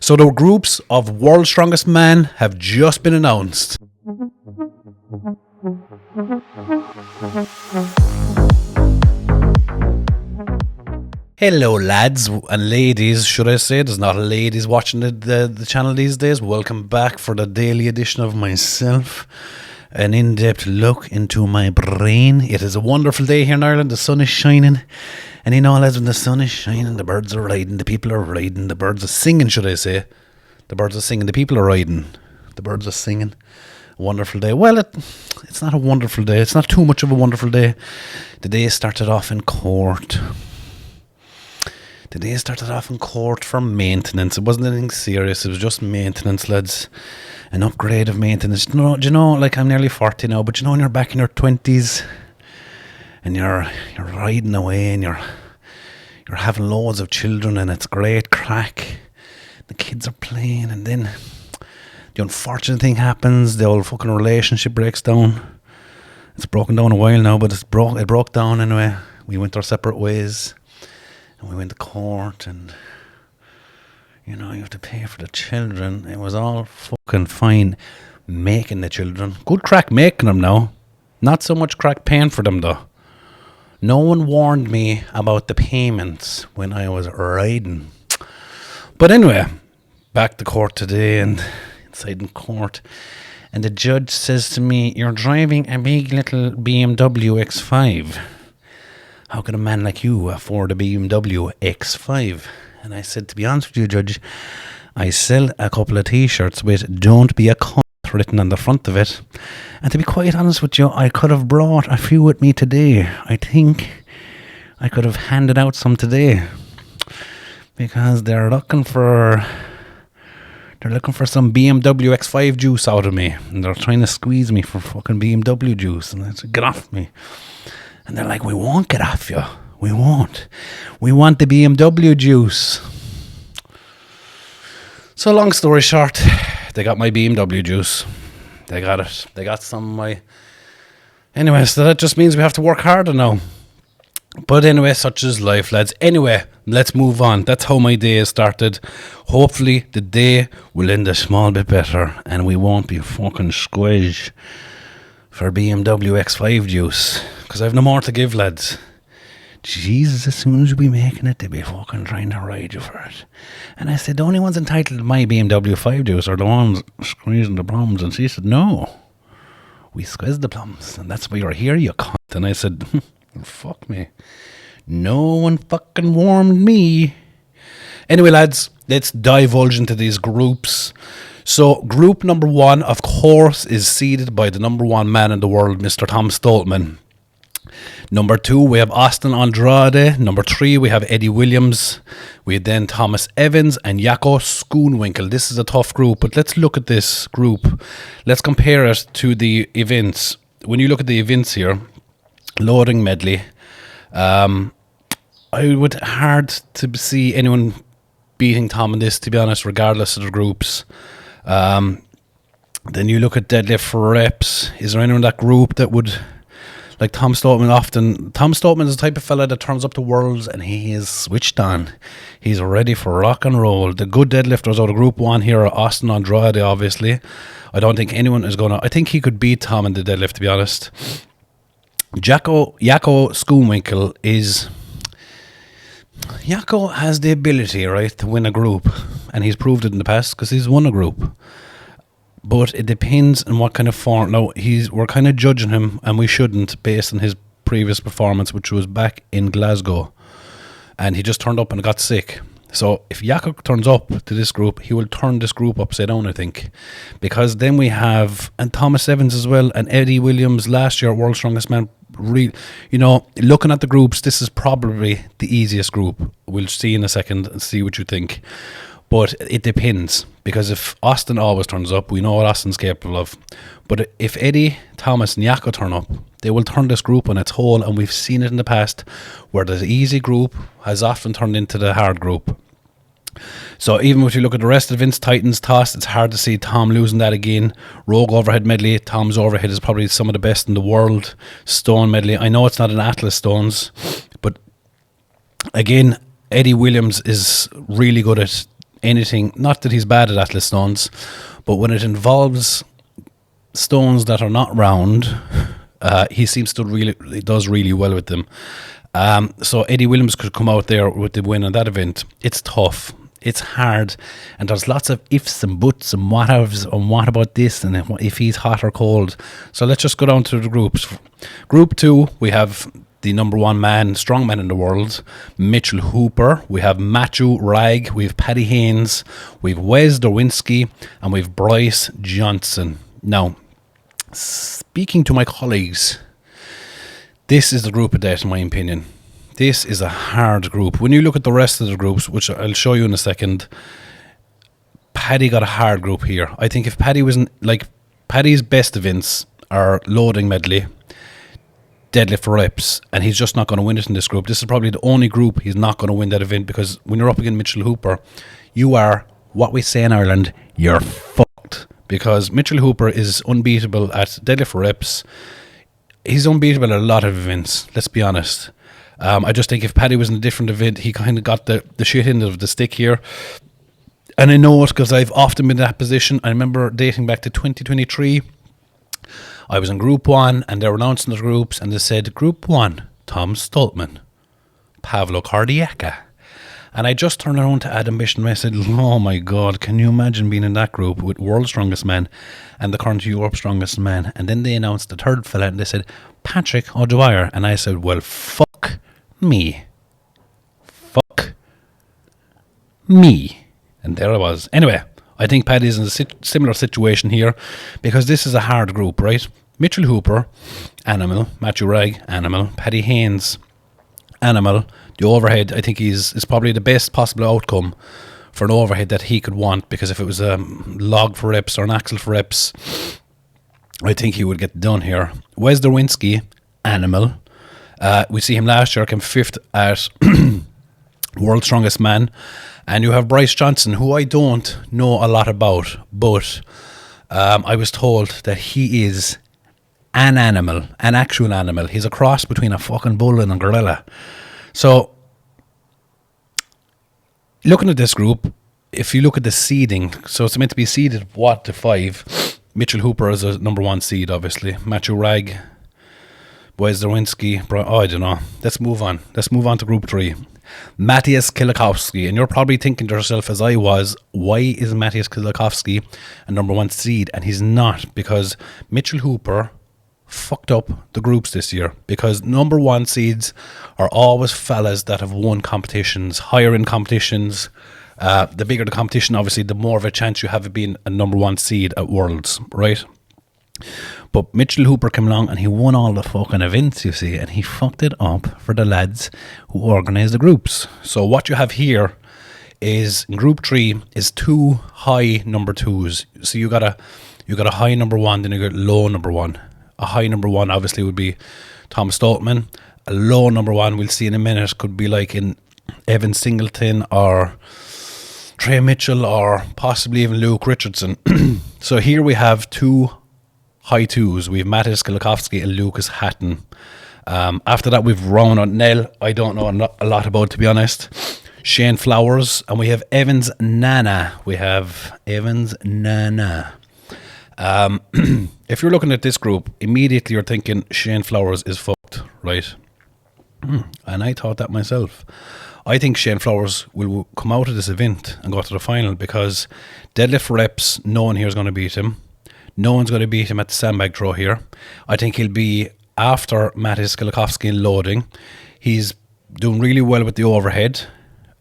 So the groups of World's Strongest Man have just been announced. Hello lads and ladies, should I say. There's not ladies watching the channel these days. Welcome back for the daily edition of myself. An in-depth look into my brain. It is a wonderful day here in Ireland. The sun is shining. And you know, lads, when the sun is shining, the birds are riding, the people are riding, the birds are singing, should I say. The birds are singing, the people are riding, the birds are singing. A wonderful day. Well, it's not a wonderful day. It's not too much of a wonderful day. The day started off in court. The day started off in court for maintenance. It wasn't anything serious. It was just maintenance, lads. An upgrade of maintenance. Do you know, like, I'm nearly 40 now, but you know when you're back in your 20s and you're riding away and you're having loads of children and it's great crack. The kids are playing and then the unfortunate thing happens. The old fucking relationship breaks down. It's broken down a while now, but it broke down anyway. We went our separate ways. And we went to court and, you know, you have to pay for the children. It was all fucking fine making the children. Good crack making them now. Not so much crack paying for them though. No one warned me about the payments when I was riding. But anyway, back to court today and inside in court. And the judge says to me, "You're driving a big little BMW X5. How can a man like you afford a BMW X5? And I said, to be honest with you, Judge, I sell a couple of t-shirts with "Don't be a cunt" written on the front of it. And to be quite honest with you, I could have brought a few with me today. I think I could have handed out some today. Because they're looking for some BMW X5 juice out of me. And they're trying to squeeze me for fucking BMW juice. And I said, get off me. And they're like, we won't get off you. We won't. We want the BMW juice. So long story short, they got my BMW juice. They got it. They got some of my... Anyway, so that just means we have to work harder now. But anyway, such is life, lads. Anyway, let's move on. That's how my day has started. Hopefully the day will end a small bit better and we won't be fucking squished for BMW X5 juice. Because I've no more to give, lads. Jesus, as soon as you be making it, they be fucking trying to ride you for it. And I said, the only ones entitled to my BMW 5 juice are the ones squeezing the plums. And she said, no, we squeeze the plums. And that's why you're here, you cunt. And I said, fuck me. No one fucking warned me. Anyway, lads, let's divulge into these groups. So, group number one, of course, is seeded by the number one man in the world, Mr. Tom Stoltman. Number two, we have Austin Andrade. Number three, we have Eddie Williams. We have then Thomas Evans and Jaco Schoonwinkel. This is a tough group, but let's look at this group. Let's compare it to the events. When you look at the events here, loading medley, I would hard to see anyone beating Tom in this, to be honest, regardless of the groups. Then you look at deadlift for reps. Is there anyone in that group that would... Like Tom Stoltman often... Tom Stoltman is the type of fella that turns up to Worlds and he is switched on. He's ready for rock and roll. The good deadlifters out of Group 1 here are Austin Andrade, obviously. I don't think anyone is going to... I think he could beat Tom in the deadlift, to be honest. Jaco Schoonwinkel is... Jaco has the ability, right, to win a group. And he's proved it in the past because he's won a group. But it depends on what kind of form. Now, we're kind of judging him, and we shouldn't, based on his previous performance, which was back in Glasgow. And he just turned up and got sick. So if Jakob turns up to this group, he will turn this group upside down, I think. Because then we have, and Thomas Evans as well, and Eddie Williams last year, World's Strongest Man. You know, looking at the groups, this is probably the easiest group. We'll see in a second and see what you think. But it depends, because if Austin always turns up, we know what Austin's capable of. But if Eddie, Thomas and Jaco turn up, they will turn this group on its whole, and we've seen it in the past where the easy group has often turned into the hard group. So even if you look at the rest of Vince Titans toss, it's hard to see Tom losing that again. Rogue overhead medley, Tom's overhead is probably some of the best in the world. Stone medley, I know it's not an Atlas Stones, but again, Eddie Williams is really good at anything. Not that he's bad at Atlas stones, but when it involves stones that are not round, he seems to he does really well with them. So Eddie Williams could come out there with the win on that event. It's tough. It's hard, and there's lots of ifs and buts and what ifs and what about this and if he's hot or cold. So let's just go down to the groups. Group 2, we have the number one man, strongman in the world, Mitchell Hooper. We have Matthew Ragg. We have Paddy Haynes. We have Wes Derwinski, and we have Bryce Johnson. Now, speaking to my colleagues, this is the group of death, in my opinion. This is a hard group. When you look at the rest of the groups, which I'll show you in a second, Paddy got a hard group here. I think if Paddy wasn't, like, Paddy's best events are loading medley, deadlift for reps, and he's just not going to win it in this group. This is probably the only group he's not going to win that event, because when you're up against Mitchell Hooper, you are, what we say in Ireland, you're fucked. Because Mitchell Hooper is unbeatable at deadlift for reps. He's unbeatable at a lot of events, let's be honest. I just think if Paddy was in a different event, he kind of got the shit end of the stick here. And I know it because I've often been in that position. I remember dating back to 2023. I was in Group 1 and they were announcing the groups and they said, Group 1, Tom Stoltman, Pavlo Cardiaca. And I just turned around to Adam Bishop and I said, oh my God, can you imagine being in that group with World's Strongest Man and the current Europe's Strongest Man? And then they announced the third fella and they said, Patrick O'Dwyer. And I said, well, fuck me. Fuck me. And there I was. Anyway, I think Paddy's in a similar situation here because this is a hard group, right? Mitchell Hooper, animal. Matthew Ragg, animal. Paddy Haynes, animal. The overhead, I think is probably the best possible outcome for an overhead that he could want, because if it was a log for reps or an axle for reps, I think he would get done here. Wes Derwinski, animal. We see him last year, came 5th at World's Strongest Man. And you have Bryce Johnson, who I don't know a lot about, but I was told that he is an animal, an actual animal. He's a cross between a fucking bull and a gorilla. So, looking at this group, if you look at the seeding, so it's meant to be seeded, to 5. Mitchell Hooper is a number 1 seed, obviously. Matthew Ragg, Wes Derwinski, I don't know. Let's move on. Let's move on to Group 3. Matthias Kilikowski. And you're probably thinking to yourself, as I was, why is Matthias Kilikowski a number 1 seed? And he's not, because Mitchell Hooper fucked up the groups this year, because number 1 seeds are always fellas that have won competitions, higher in competitions. The bigger the competition, obviously, the more of a chance you have of being a number 1 seed at Worlds, right? But Mitchell Hooper came along and he won all the fucking events, you see, and he fucked it up for the lads who organised the groups. So what you have here is, in Group 3, is 2 high number 2s. So you got a high number 1, then you got low number 1. A high number 1 obviously would be Tom Stoltman. A low number 1, we'll see in a minute, could be like in Evan Singleton or Trey Mitchell or possibly even Luke Richardson. So here we have 2 high 2s. We have Matthias Kilikowski and Lucas Hatton. After that, we've Ronald Nell. I don't know a lot about, to be honest. Shane Flowers. And we have Evans Nana. If you're looking at this group, immediately you're thinking Shane Flowers is fucked, right? And I thought that myself. I think Shane Flowers will come out of this event and go to the final, because deadlift for reps, no one here is going to beat him. No one's going to beat him at the sandbag throw here. I think he'll be after Matthias Kilikowski in loading. He's doing really well with the overhead.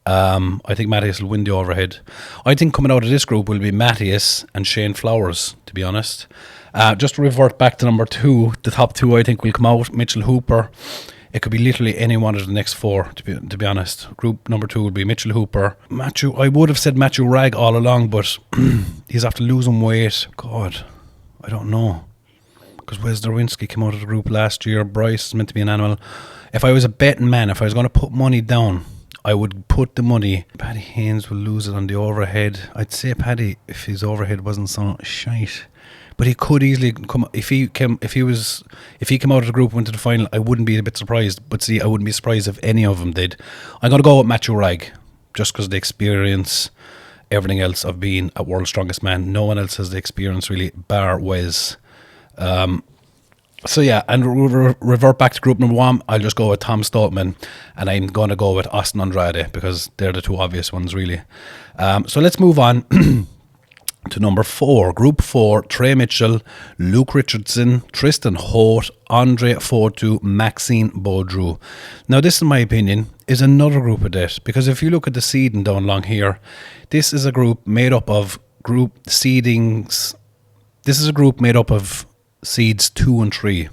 I think Matthias will win the overhead. I think coming out of this group will be Matthias and Shane Flowers, to be honest. Just to revert back to number 2, the top 2 I think will come out. Mitchell Hooper. It could be literally any one of the next 4, to be honest. Group number 2 would be Mitchell Hooper. I would have said Matthew Ragg all along, but he's after losing weight. God, I don't know. Because Wes Derwinski came out of the group last year. Bryce is meant to be an animal. If I was a betting man, if I was going to put money down, I would put the money. Paddy Haynes will lose it on the overhead. I'd say Paddy, if his overhead wasn't so shite. But he could easily come, if he came out of the group and went to the final, I wouldn't be a bit surprised. But see, I wouldn't be surprised if any of them did. I'm going to go with Matthew Ragg, just because of the experience. everything else of being a World's Strongest Man. No one else has the experience really, bar Wes. So yeah, and revert back to group number one. I'll just go with Tom Stoltman, and I'm going to go with Austin Andrade because they're the two obvious ones, really. So let's move on to number 4. Group 4: Trey Mitchell, Luke Richardson, Tristan Holt, Andre Fortu, Maxine Baudreau. Now, this, in my opinion, is another group of death, because if you look at the seeding down along here, this is a group made up of group seedings. This is a group made up of seeds 2 and 3,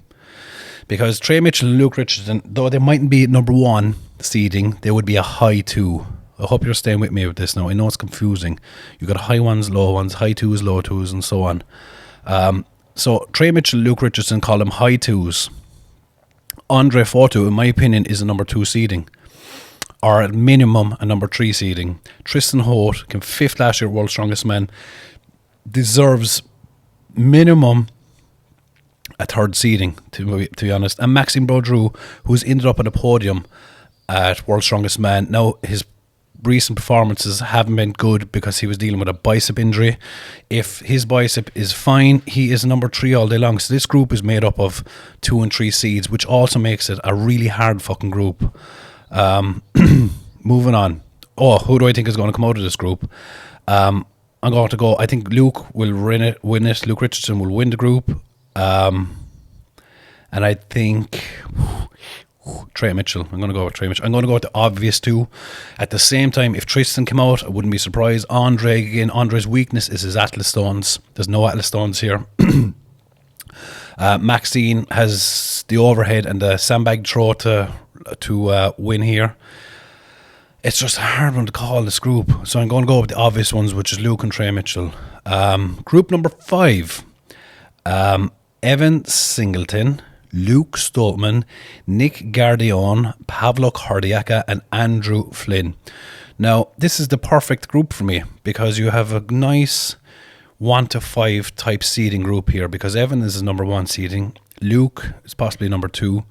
because Trey Mitchell and Luke Richardson, though they mightn't be number 1 seeding, they would be a high 2. I hope you're staying with me with this now. I know it's confusing. You got high 1s, low 1s, high 2s, low 2s, and so on. So Trey Mitchell, Luke Richardson, call them high 2s. Andre Fortu, in my opinion, is a number 2 seeding, or at minimum a number 3 seeding. Tristan Holt, came 5th last year, World's Strongest Man, deserves minimum a 3rd seeding, to be honest. And Maxime Baudreau, who's ended up on the podium at World's Strongest Man. Now, his recent performances haven't been good because he was dealing with a bicep injury. If his bicep is fine, he is number 3 all day long. So this group is made up of 2 and 3 seeds, which also makes it a really hard fucking group. Moving on. Oh, who do I think is going to come out of this group? I'm going to go, I think Luke will win it. Luke Richardson will win the group. And I think Trey Mitchell. I'm going to go with Trey Mitchell. I'm going to go with the obvious 2. At the same time, if Tristan came out, I wouldn't be surprised. Andre, again, Andre's weakness is his Atlas stones. There's no Atlas stones here. Maxine has the overhead and the sandbag throw to win here. It's just a hard one to call this group. So I'm going to go with the obvious ones, which is Luke and Trey Mitchell. Group number 5. Evan Singleton, Luke Stoltman, Nick Gardion, Pavlo Cardiaca, and Andrew Flynn. Now, this is the perfect group for me because you have a nice 1 to 5 type seeding group here, because Evan is a number 1 seeding. Luke is possibly number 2.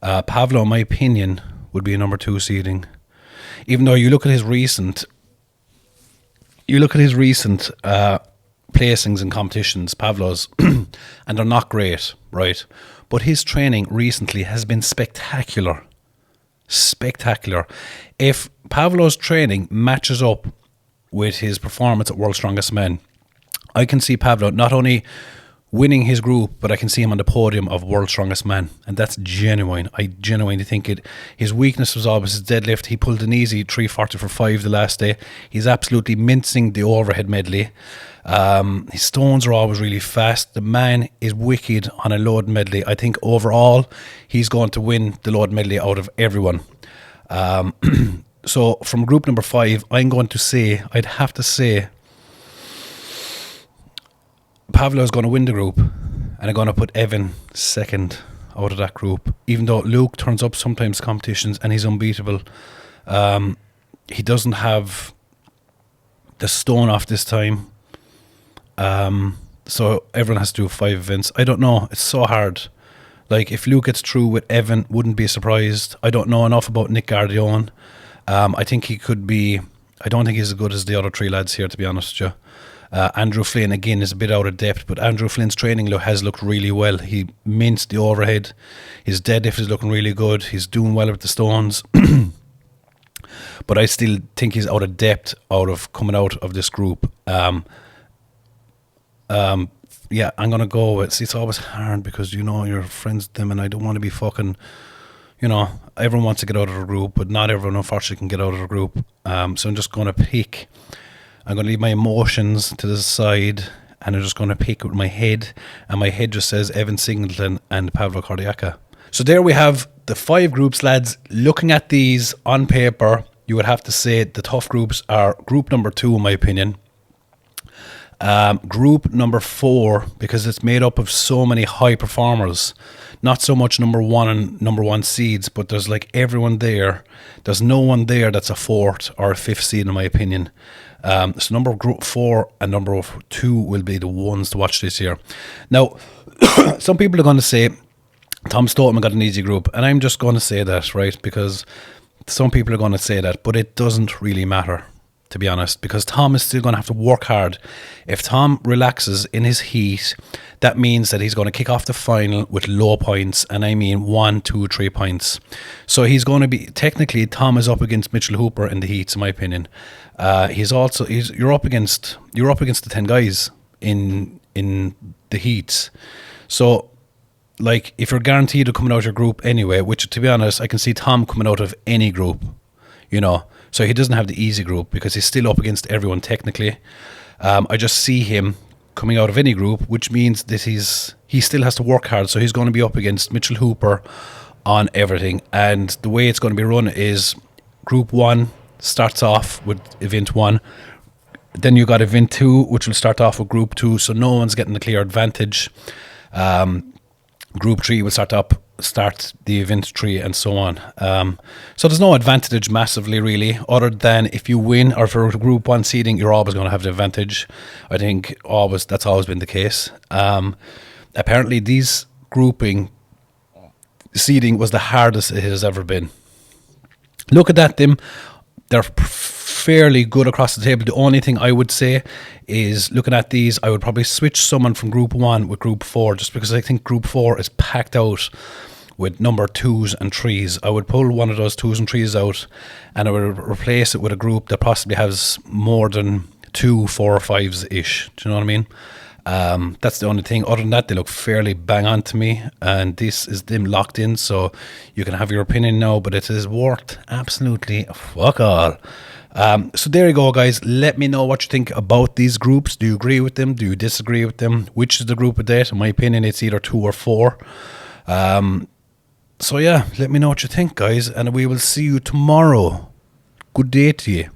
Pavlo, in my opinion, would be a number 2 seeding. Even though you look at his recent placings in competitions, Pavlo's, and they're not great, right? But his training recently has been spectacular. Spectacular. If Pavlo's training matches up with his performance at World's Strongest Men, I can see Pavlo not only winning his group, but I can see him on the podium of World's Strongest Man, and that's genuine. I genuinely think it. His weakness was always his deadlift. He pulled an easy 340 for 5 the last day. He's absolutely mincing the overhead medley. His stones are always really fast. The man is wicked on a load medley. I think overall he's going to win the load medley out of everyone. So from group number 5, I'd have to say Pavlo is going to win the group, and I'm going to put Evan second out of that group. Even though Luke turns up sometimes competitions and he's unbeatable, he doesn't have the stone off this time. So everyone has to do 5 events. I don't know. It's so hard. Like, if Luke gets through with Evan, wouldn't be surprised. I don't know enough about Nick Gardion. I think he could be. I don't think he's as good as the other 3 lads here, to be honest with you. Andrew Flynn, again, is a bit out of depth, but Andrew Flynn's training has looked really well. He minced the overhead. His deadlift is looking really good. He's doing well with the stones. But I still think he's out of depth coming out of this group. Yeah, I'm going to go with... See, it's always hard because, you're friends with them, and I don't want to be fucking... everyone wants to get out of the group, but not everyone, unfortunately, can get out of the group. So I'm just going to pick... I'm going to leave my emotions to the side, and I'm just going to pick with my head, and my head just says Evan Singleton and Pavlo Cardiaca. So there we have the 5 groups, lads. Looking at these on paper, you would have to say the tough groups are group number 2, in my opinion. Group number 4, because it's made up of so many high performers. Not so much number 1 and number 1 seeds, but there's like everyone there. There's no one there that's a 4th or a 5th seed, in my opinion. So number group 4 and number 2 will be the ones to watch this year. Now, some people are going to say Tom Stoltman got an easy group, and I'm just going to say that, right? Because some people are going to say that, but it doesn't really matter. to be honest, because Tom is still going to have to work hard. If Tom relaxes in his heat, that means that he's going to kick off the final with low points, and I mean 1, 2, 3 points. So he's going to be, technically, Tom is up against Mitchell Hooper in the heats, in my opinion. You're up against the 10 guys in the heats. So, like, if you're guaranteed of coming out of your group anyway, which, to be honest, I can see Tom coming out of any group, you know. So he doesn't have the easy group because he's still up against everyone technically. I just see him coming out of any group, which means that he still has to work hard. So he's going to be up against Mitchell Hooper on everything. And the way it's going to be run is Group 1 starts off with Event 1. Then you got Event 2, which will start off with Group 2. So no one's getting the clear advantage. Group 3 will start the Event 3 and so on. So there's no advantage massively, really, other than if you win or for Group 1 seeding, you're always going to have the advantage. I think that's always been the case. Apparently, these grouping seeding was the hardest it has ever been. Look at that, they're fairly good across the table. The only thing I would say is, looking at these, I would probably switch someone from Group 1 with Group 4, just because I think Group 4 is packed out with number 2s and 3s. I would pull one of those 2s and 3s out, and I would replace it with a group that possibly has more than 2, 4 or 5s ish. Do you know what I mean? That's the only thing. Other than that, they look fairly bang on to me, and this is them locked in, so you can have your opinion now, but it is worth absolutely fuck all. So there you go, guys. Let me know what you think about these groups. Do you agree with them? Do you disagree with them? Which is the group of death? In my opinion, it's either 2 or 4. So yeah, let me know what you think, guys, and we will see you tomorrow. Good day to you.